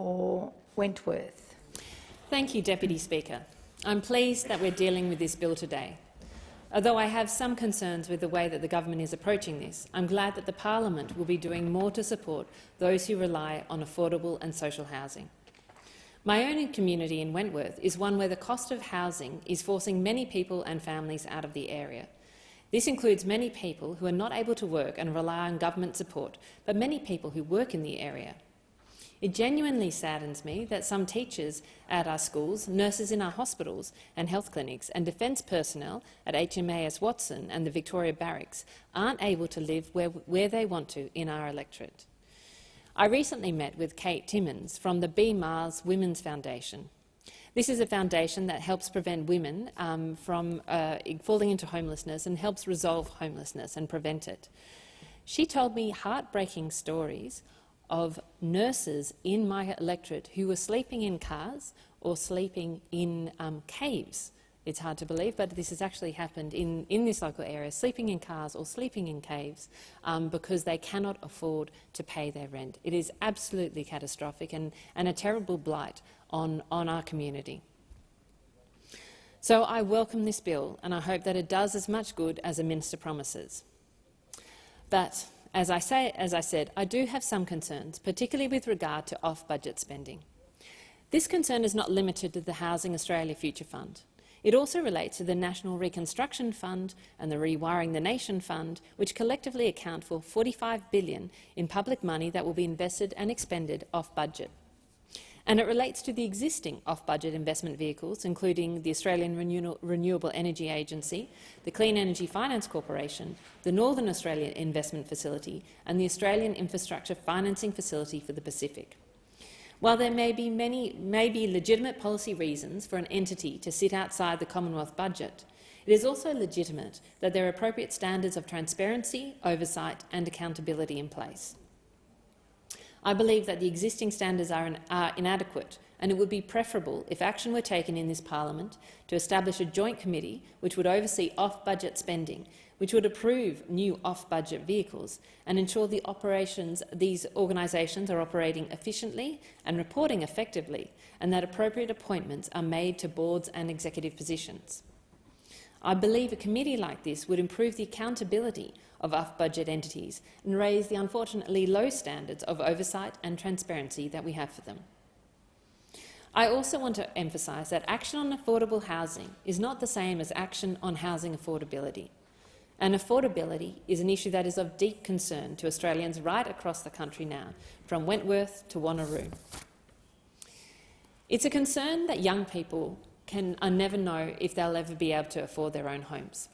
for Wentworth. Thank you, Deputy Speaker. I'm pleased that we're dealing with this bill today. Although I have some concerns with the way that the government is approaching this, I'm glad that the Parliament will be doing more to support those who rely on affordable and social housing. My own community in Wentworth is one where the cost of housing is forcing many people and families out of the area. This includes many people who are not able to work and rely on government support, but many people who work in the area. It genuinely saddens me that some teachers at our schools, nurses in our hospitals and health clinics, and defence personnel at HMAS Watson and the Victoria Barracks aren't able to live where they want to in our electorate. I recently met with Kate Timmins from the B. Mars Women's Foundation. This is a foundation that helps prevent women from falling into homelessness and helps resolve homelessness and prevent it. She told me heartbreaking stories of nurses in my electorate who were sleeping in cars or sleeping in caves. It's hard to believe, but this has actually happened in this local area, sleeping in cars or sleeping in caves because they cannot afford to pay their rent. It is absolutely catastrophic and a terrible blight on our community. So I welcome this bill and I hope that it does as much good as the Minister promises. But as I said, I do have some concerns, particularly with regard to off-budget spending. This concern is not limited to the Housing Australia Future Fund. It also relates to the National Reconstruction Fund and the Rewiring the Nation Fund, which collectively account for $45 billion in public money that will be invested and expended off-budget. And it relates to the existing off-budget investment vehicles, including the Australian Renewable Energy Agency, the Clean Energy Finance Corporation, the Northern Australia Investment Facility and the Australian Infrastructure Financing Facility for the Pacific. While there may be legitimate policy reasons for an entity to sit outside the Commonwealth budget, it is also legitimate that there are appropriate standards of transparency, oversight and accountability in place. I believe that the existing standards are inadequate, and it would be preferable if action were taken in this parliament to establish a joint committee which would oversee off-budget spending, which would approve new off-budget vehicles and ensure these organisations are operating efficiently and reporting effectively, and that appropriate appointments are made to boards and executive positions. I believe a committee like this would improve the accountability of off-budget entities and raise the unfortunately low standards of oversight and transparency that we have for them. I also want to emphasise that action on affordable housing is not the same as action on housing affordability. And affordability is an issue that is of deep concern to Australians right across the country now, from Wentworth to Wanneroo. It's a concern that young people never know if they'll ever be able to afford their own homes.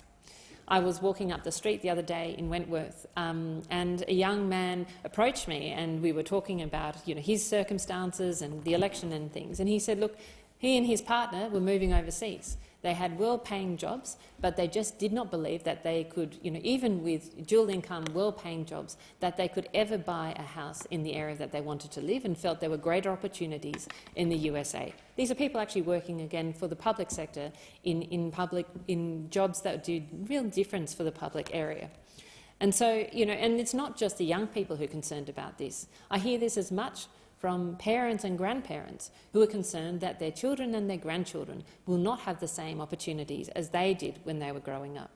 I was walking up the street the other day in Wentworth and a young man approached me and we were talking about his circumstances and the election and things. And he said, look, he and his partner were moving overseas. They had well-paying jobs, but they just did not believe that they could, even with dual income, well-paying jobs, that they could ever buy a house in the area that they wanted to live, and felt there were greater opportunities in the USA. These are people actually working again for the public sector in jobs that do real difference for the public area. And so, and it's not just the young people who are concerned about this. I hear this as much from parents and grandparents who are concerned that their children and their grandchildren will not have the same opportunities as they did when they were growing up.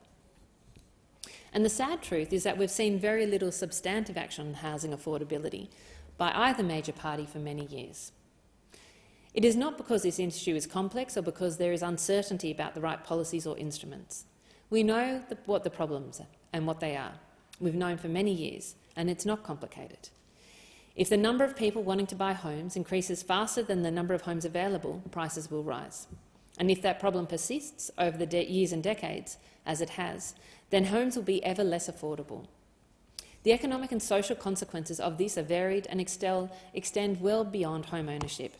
And the sad truth is that we've seen very little substantive action on housing affordability by either major party for many years. It is not because this issue is complex or because there is uncertainty about the right policies or instruments. We know what the problems are and what they are. We've known for many years, and it's not complicated. If the number of people wanting to buy homes increases faster than the number of homes available, prices will rise. And if that problem persists over the years and decades, as it has, then homes will be ever less affordable. The economic and social consequences of this are varied and extend well beyond home ownership.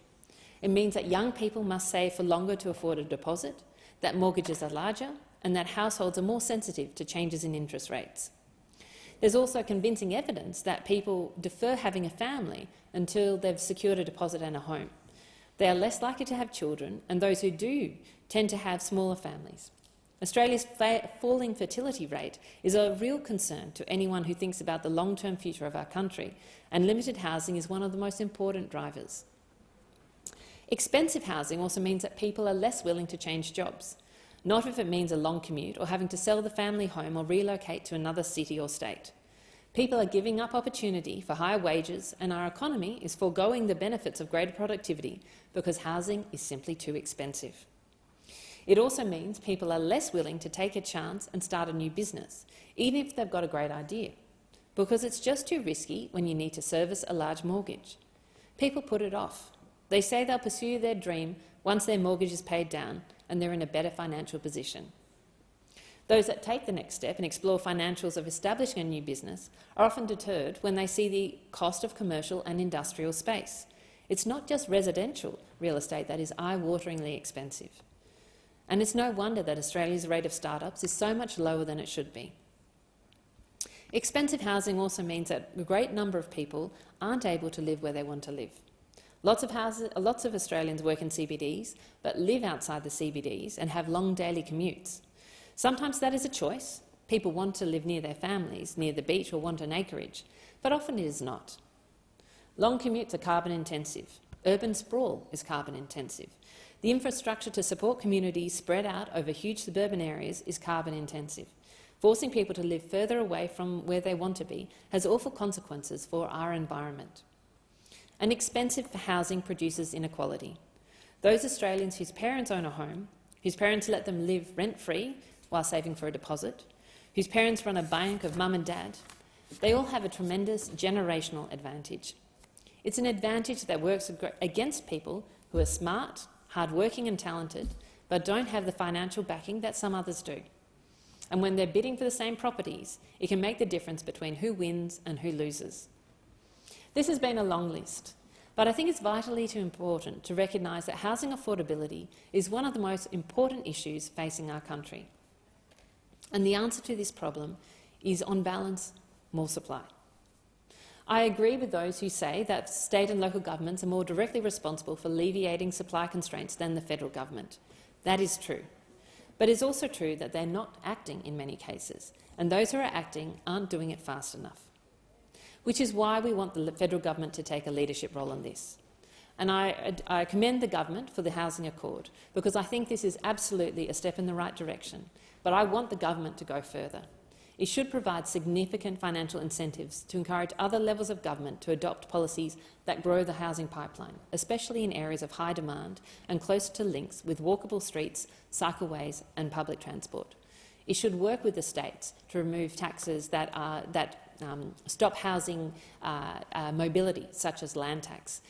It means that young people must save for longer to afford a deposit, that mortgages are larger, and that households are more sensitive to changes in interest rates. There's also convincing evidence that people defer having a family until they've secured a deposit and a home. They are less likely to have children, and those who do tend to have smaller families. Australia's falling fertility rate is a real concern to anyone who thinks about the long-term future of our country, and limited housing is one of the most important drivers. Expensive housing also means that people are less willing to change jobs, not if it means a long commute or having to sell the family home or relocate to another city or state. People are giving up opportunity for higher wages, and our economy is foregoing the benefits of greater productivity because housing is simply too expensive. It also means people are less willing to take a chance and start a new business, even if they've got a great idea, because it's just too risky when you need to service a large mortgage. People put it off. They say they'll pursue their dream once their mortgage is paid down and they're in a better financial position. Those that take the next step and explore financials of establishing a new business are often deterred when they see the cost of commercial and industrial space. It's not just residential real estate that is eye-wateringly expensive. And it's no wonder that Australia's rate of startups is so much lower than it should be. Expensive housing also means that a great number of people aren't able to live where they want to live. Lots of Australians work in CBDs but live outside the CBDs and have long daily commutes. Sometimes that is a choice. People want to live near their families, near the beach, or want an acreage, but often it is not. Long commutes are carbon intensive. Urban sprawl is carbon intensive. The infrastructure to support communities spread out over huge suburban areas is carbon intensive. Forcing people to live further away from where they want to be has awful consequences for our environment. And expensive housing produces inequality. Those Australians whose parents own a home, whose parents let them live rent-free while saving for a deposit, whose parents run a bank of mum and dad, they all have a tremendous generational advantage. It's an advantage that works against people who are smart, hard-working and talented, but don't have the financial backing that some others do. And when they're bidding for the same properties, it can make the difference between who wins and who loses. This has been a long list, but I think it's vitally important to recognise that housing affordability is one of the most important issues facing our country. And the answer to this problem is, on balance, more supply. I agree with those who say that state and local governments are more directly responsible for alleviating supply constraints than the federal government. That is true. But it's also true that they're not acting in many cases, and those who are acting aren't doing it fast enough. Which is why we want the federal government to take a leadership role in this. And I commend the government for the Housing Accord, because I think this is absolutely a step in the right direction, but I want the government to go further. It should provide significant financial incentives to encourage other levels of government to adopt policies that grow the housing pipeline, especially in areas of high demand and close to links with walkable streets, cycleways and public transport. It should work with the states to remove taxes that stop housing mobility, such as land tax,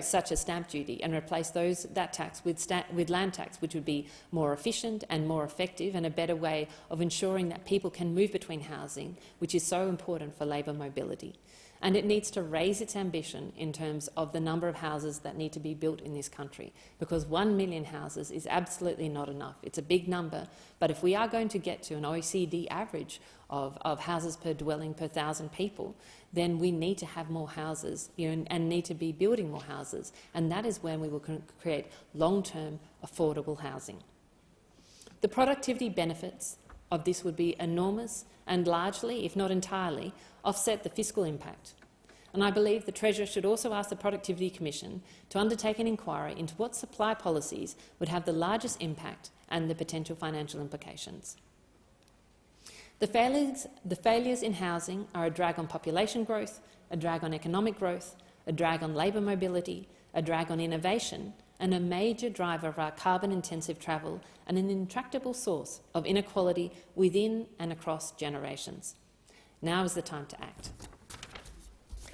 such as stamp duty, and replace that tax with land tax, which would be more efficient and more effective and a better way of ensuring that people can move between housing, which is so important for labour mobility. And it needs to raise its ambition in terms of the number of houses that need to be built in this country, because 1 million houses is absolutely not enough. It's a big number, but if we are going to get to an OECD average of houses per dwelling per 1,000 people, then we need to have more houses, and need to be building more houses, and that is when we will create long-term affordable housing. The productivity benefits of this would be enormous and largely, if not entirely, offset the fiscal impact. And I believe the Treasurer should also ask the Productivity Commission to undertake an inquiry into what supply policies would have the largest impact and the potential financial implications. The failures in housing are a drag on population growth, a drag on economic growth, a drag on labour mobility, a drag on innovation, and a major driver of our carbon-intensive travel and an intractable source of inequality within and across generations. Now is the time to act.